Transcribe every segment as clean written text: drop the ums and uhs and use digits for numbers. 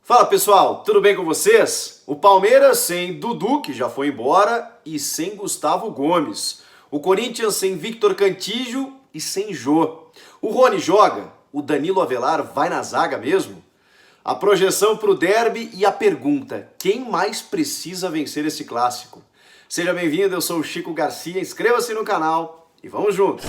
Fala pessoal, tudo bem com vocês? O Palmeiras sem Dudu, que já foi embora, e sem Gustavo Gomes. O Corinthians sem Victor Cantillo e sem Jô. O Rony joga? O Danilo Avelar vai na zaga mesmo? A projeção para o derby e a pergunta: quem mais precisa vencer esse clássico? Seja bem-vindo, eu sou o Chico Garcia, inscreva-se no canal e vamos juntos!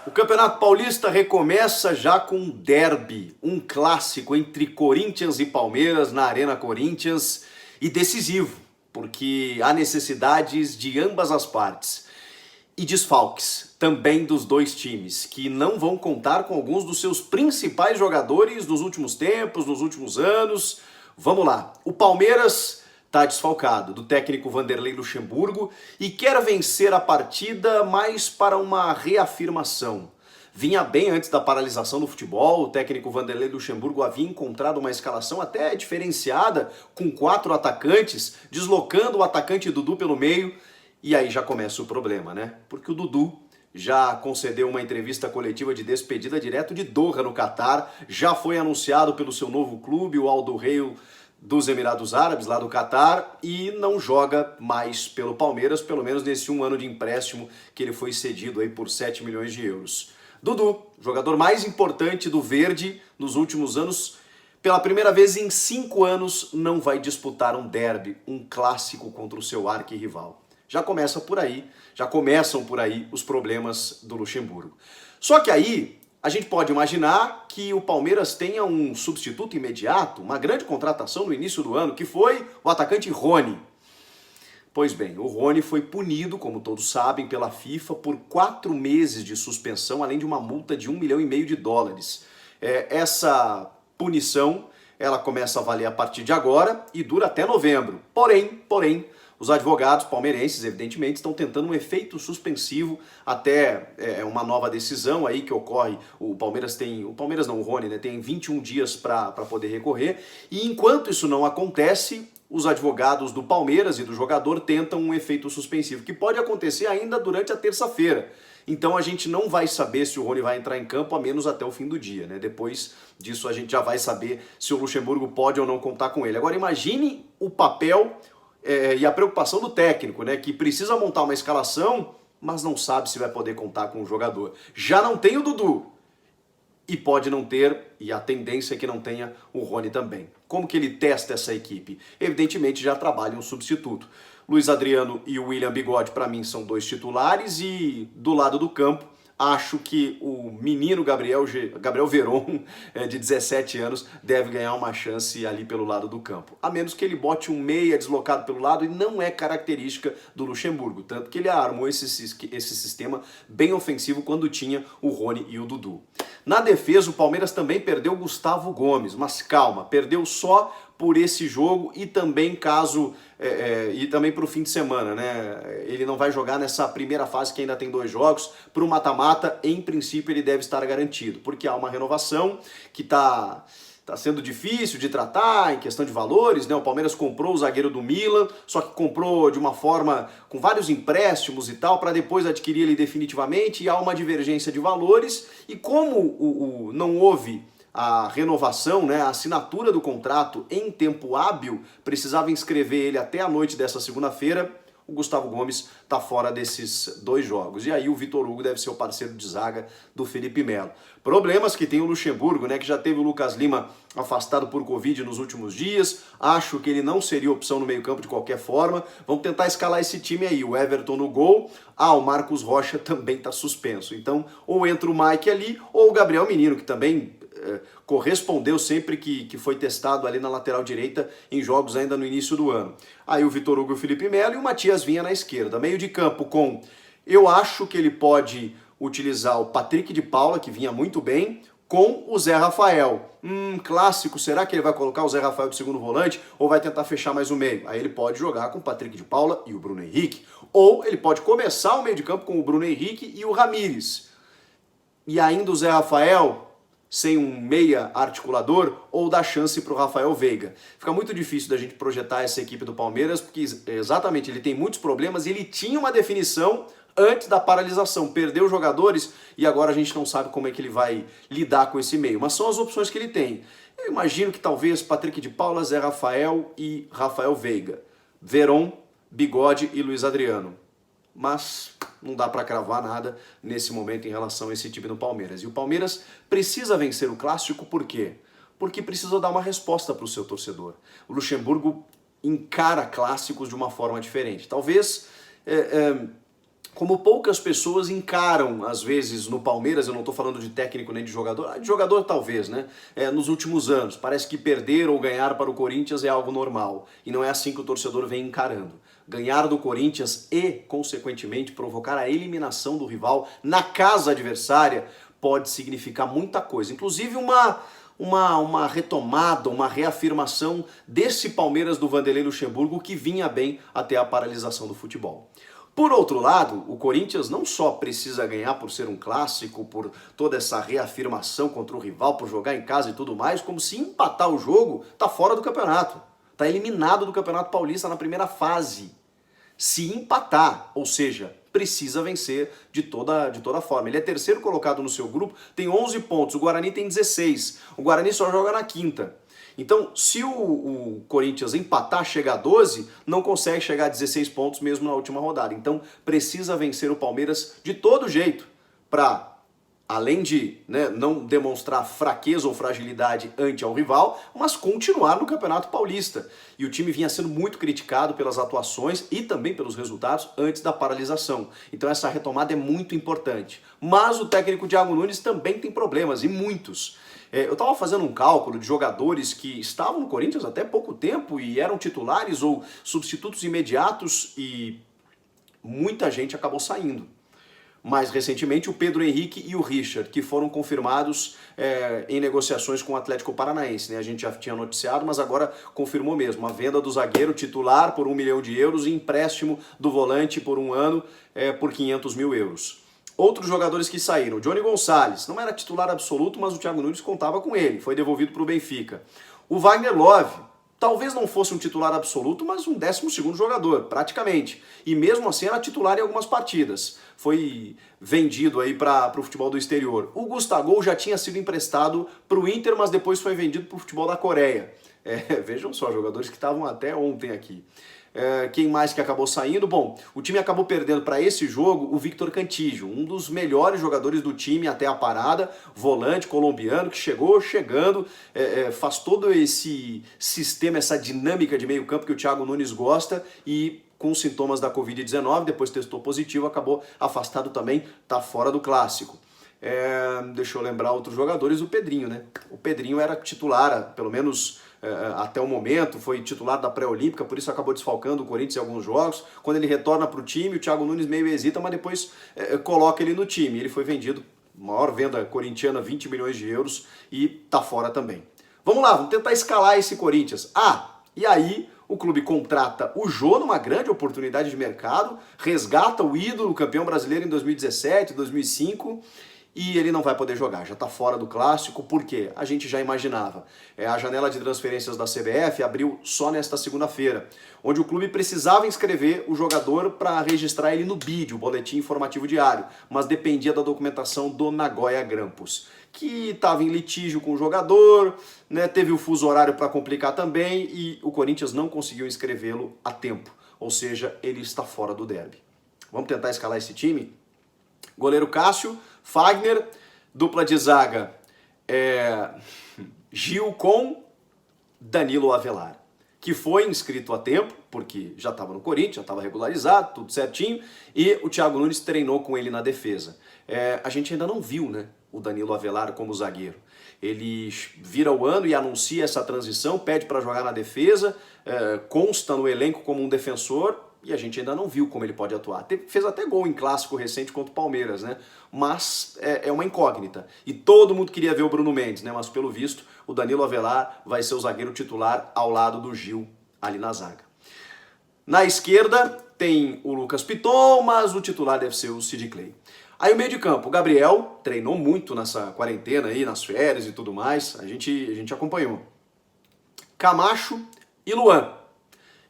O Campeonato Paulista recomeça já com um derby, um clássico entre Corinthians e Palmeiras na Arena Corinthians e decisivo, porque há necessidades de ambas as partes. E desfalques também dos dois times, que não vão contar com alguns dos seus principais jogadores dos últimos tempos, nos últimos anos. Vamos lá, o Palmeiras está desfalcado do técnico Vanderlei Luxemburgo e quer vencer a partida mais para uma reafirmação. Vinha bem antes da paralisação do futebol, o técnico Vanderlei Luxemburgo havia encontrado uma escalação até diferenciada, com 4 atacantes, deslocando o atacante Dudu pelo meio, e aí já começa o problema, né? Porque o Dudu já concedeu uma entrevista coletiva de despedida direto de Doha, no Catar, já foi anunciado pelo seu novo clube, o Al Duhail dos Emirados Árabes, lá do Catar, e não joga mais pelo Palmeiras, pelo menos nesse 1 ano de empréstimo que ele foi cedido aí por 7 milhões de euros. Dudu, jogador mais importante do Verde nos últimos anos, pela primeira vez em 5 anos não vai disputar um derby, um clássico contra o seu arquirrival. Já começam por aí os problemas do Luxemburgo. Só que aí a gente pode imaginar que o Palmeiras tenha um substituto imediato, uma grande contratação no início do ano, que foi o atacante Rony. Pois bem, o Rony foi punido, como todos sabem, pela FIFA por 4 meses de suspensão, além de uma multa de 1,5 milhão de dólares. Essa punição, ela começa a valer a partir de agora e dura até novembro. Porém, os advogados palmeirenses, evidentemente, estão tentando um efeito suspensivo até uma nova decisão aí que ocorre. O Rony, né, tem 21 dias para poder recorrer. E enquanto isso não acontece, os advogados do Palmeiras e do jogador tentam um efeito suspensivo, que pode acontecer ainda durante a terça-feira. Então a gente não vai saber se o Rony vai entrar em campo a menos até o fim do dia, né? Depois disso a gente já vai saber se o Luxemburgo pode ou não contar com ele. Agora imagine o papel e a preocupação do técnico, né, que precisa montar uma escalação, mas não sabe se vai poder contar com o jogador. Já não tem o Dudu, e pode não ter, e a tendência é que não tenha o Rony também. Como que ele testa essa equipe? Evidentemente já trabalha um substituto. Luiz Adriano e o William Bigode, para mim, são 2 titulares, e do lado do campo, acho que o menino Gabriel Veron, de 17 anos, deve ganhar uma chance ali pelo lado do campo. A menos que ele bote um meia deslocado pelo lado, e não é característica do Luxemburgo. Tanto que ele armou esse sistema bem ofensivo quando tinha o Rony e o Dudu. Na defesa, o Palmeiras também perdeu o Gustavo Gomes, mas calma, perdeu só por esse jogo e também para o fim de semana, né? Ele não vai jogar nessa primeira fase que ainda tem 2 jogos. Para o mata-mata, em princípio, ele deve estar garantido, porque há uma renovação que está sendo difícil de tratar em questão de valores, né? O Palmeiras comprou o zagueiro do Milan, só que comprou de uma forma com vários empréstimos e tal, para depois adquirir ele definitivamente, e há uma divergência de valores, e como não houve a renovação, né, a assinatura do contrato em tempo hábil, precisava inscrever ele até a noite dessa segunda-feira, o Gustavo Gomes está fora desses 2 jogos. E aí o Vitor Hugo deve ser o parceiro de zaga do Felipe Melo. Problemas que tem o Luxemburgo, né, que já teve o Lucas Lima afastado por Covid nos últimos dias. Acho que ele não seria opção no meio-campo de qualquer forma. Vamos tentar escalar esse time aí. O Everton no gol. O Marcos Rocha também está suspenso. Então, ou entra o Mike ali, ou o Gabriel Menino, que também correspondeu sempre que foi testado ali na lateral direita em jogos ainda no início do ano. Aí o Vitor Hugo e o Felipe Melo e o Matias Vinha na esquerda. Meio de campo eu acho que ele pode utilizar o Patrick de Paula, que vinha muito bem, com o Zé Rafael. Clássico, será que ele vai colocar o Zé Rafael de segundo volante ou vai tentar fechar mais o meio? Aí ele pode jogar com o Patrick de Paula e o Bruno Henrique. Ou ele pode começar o meio de campo com o Bruno Henrique e o Ramires. E ainda o Zé Rafael sem um meia articulador, ou dar chance para o Rafael Veiga. Fica muito difícil da gente projetar essa equipe do Palmeiras, porque exatamente ele tem muitos problemas e ele tinha uma definição antes da paralisação. Perdeu jogadores e agora a gente não sabe como é que ele vai lidar com esse meio. Mas são as opções que ele tem. Eu imagino que talvez Patrick de Paula, Zé Rafael e Rafael Veiga. Veron, Bigode e Luiz Adriano. Mas não dá para cravar nada nesse momento em relação a esse time do Palmeiras. E o Palmeiras precisa vencer o Clássico por quê? Porque precisa dar uma resposta para o seu torcedor. O Luxemburgo encara clássicos de uma forma diferente. Talvez, como poucas pessoas encaram, às vezes, no Palmeiras, eu não estou falando de técnico nem de jogador talvez, né? Nos últimos anos, parece que perder ou ganhar para o Corinthians é algo normal. E não é assim que o torcedor vem encarando. Ganhar do Corinthians e, consequentemente, provocar a eliminação do rival na casa adversária pode significar muita coisa. Inclusive uma retomada, uma reafirmação desse Palmeiras do Vanderlei Luxemburgo que vinha bem até a paralisação do futebol. Por outro lado, o Corinthians não só precisa ganhar por ser um clássico, por toda essa reafirmação contra o rival, por jogar em casa e tudo mais, como se empatar o jogo, tá fora do campeonato. Tá eliminado do Campeonato Paulista na primeira fase. Se empatar, ou seja, precisa vencer de toda forma. Ele é terceiro colocado no seu grupo, tem 11 pontos, o Guarani tem 16. O Guarani só joga na quinta. Então, se o Corinthians empatar, chegar a 12, não consegue chegar a 16 pontos mesmo na última rodada. Então, precisa vencer o Palmeiras de todo jeito para, além de não demonstrar fraqueza ou fragilidade ante ao rival, mas continuar no Campeonato Paulista. E o time vinha sendo muito criticado pelas atuações e também pelos resultados antes da paralisação. Então essa retomada é muito importante. Mas o técnico Thiago Nunes também tem problemas, e muitos. Eu estava fazendo um cálculo de jogadores que estavam no Corinthians até pouco tempo e eram titulares ou substitutos imediatos, e muita gente acabou saindo. Mais recentemente, o Pedro Henrique e o Richard, que foram confirmados em negociações com o Atlético Paranaense. A gente já tinha noticiado, mas agora confirmou mesmo. A venda do zagueiro titular por 1 milhão de euros e empréstimo do volante por 1 ano por 500 mil euros. Outros jogadores que saíram. Johnny Gonçalves, não era titular absoluto, mas o Thiago Nunes contava com ele. Foi devolvido para o Benfica. O Wagner Love, talvez não fosse um titular absoluto, mas um 12º jogador, praticamente. E mesmo assim era titular em algumas partidas. Foi vendido aí para o futebol do exterior. O Gustavo já tinha sido emprestado para o Inter, mas depois foi vendido para o futebol da Coreia. Vejam só, jogadores que estavam até ontem aqui. Quem mais que acabou saindo? Bom, o time acabou perdendo para esse jogo o Victor Cantillo, um dos melhores jogadores do time até a parada, volante colombiano que chegando, faz todo esse sistema, essa dinâmica de meio campo que o Thiago Nunes gosta, e com sintomas da Covid-19, depois testou positivo, acabou afastado também, tá fora do clássico. Deixa eu lembrar outros jogadores, o Pedrinho, né? O Pedrinho era titular, pelo menos até o momento, foi titular da pré-olímpica, por isso acabou desfalcando o Corinthians em alguns jogos. Quando ele retorna para o time, o Thiago Nunes meio hesita, mas depois coloca ele no time. Ele foi vendido, maior venda corintiana, 20 milhões de euros, e tá fora também. Vamos lá, vamos tentar escalar esse Corinthians. E aí o clube contrata o Jô numa grande oportunidade de mercado, resgata o ídolo, campeão brasileiro em 2017, 2005, e ele não vai poder jogar, já está fora do clássico. Por quê? A gente já imaginava. A janela de transferências da CBF abriu só nesta segunda-feira, onde o clube precisava inscrever o jogador para registrar ele no BID, o Boletim Informativo Diário, mas dependia da documentação do Nagoya Grampus, que estava em litígio com o jogador, teve o fuso horário para complicar também, e o Corinthians não conseguiu inscrevê-lo a tempo, ou seja, ele está fora do derby. Vamos tentar escalar esse time? Goleiro Cássio, Fagner, dupla de zaga Gil com Danilo Avelar, que foi inscrito a tempo, porque já estava no Corinthians, já estava regularizado, tudo certinho, e o Thiago Nunes treinou com ele na defesa. A gente ainda não viu, o Danilo Avelar como zagueiro. Ele vira o ano e anuncia essa transição, pede para jogar na defesa, consta no elenco como um defensor, e a gente ainda não viu como ele pode atuar. Fez até gol em clássico recente contra o Palmeiras, mas é uma incógnita. E todo mundo queria ver o Bruno Mendes, mas pelo visto o Danilo Avelar vai ser o zagueiro titular ao lado do Gil ali na zaga. Na esquerda tem o Lucas Piton, mas o titular deve ser o Sid Clay. Aí o meio de campo, o Gabriel treinou muito nessa quarentena aí, nas férias e tudo mais, a gente acompanhou. Camacho e Luan.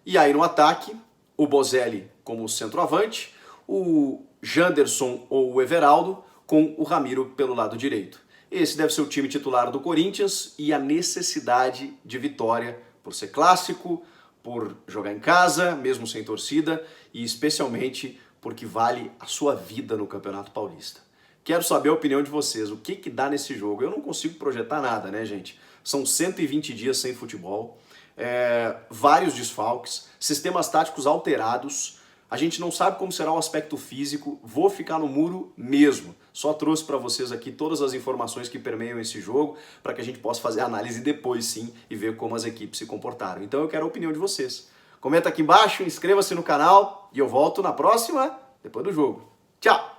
E aí no ataque, o Bozelli como centroavante, o Janderson ou o Everaldo, com o Ramiro pelo lado direito. Esse deve ser o time titular do Corinthians e a necessidade de vitória por ser clássico, por jogar em casa, mesmo sem torcida, e especialmente porque vale a sua vida no Campeonato Paulista. Quero saber a opinião de vocês, o que dá nesse jogo? Eu não consigo projetar nada, né, gente? São 120 dias sem futebol, vários desfalques, sistemas táticos alterados, a gente não sabe como será o aspecto físico, vou ficar no muro mesmo. Só trouxe para vocês aqui todas as informações que permeiam esse jogo, para que a gente possa fazer a análise depois sim e ver como as equipes se comportaram. Então eu quero a opinião de vocês. Comenta aqui embaixo, inscreva-se no canal e eu volto na próxima, depois do jogo. Tchau!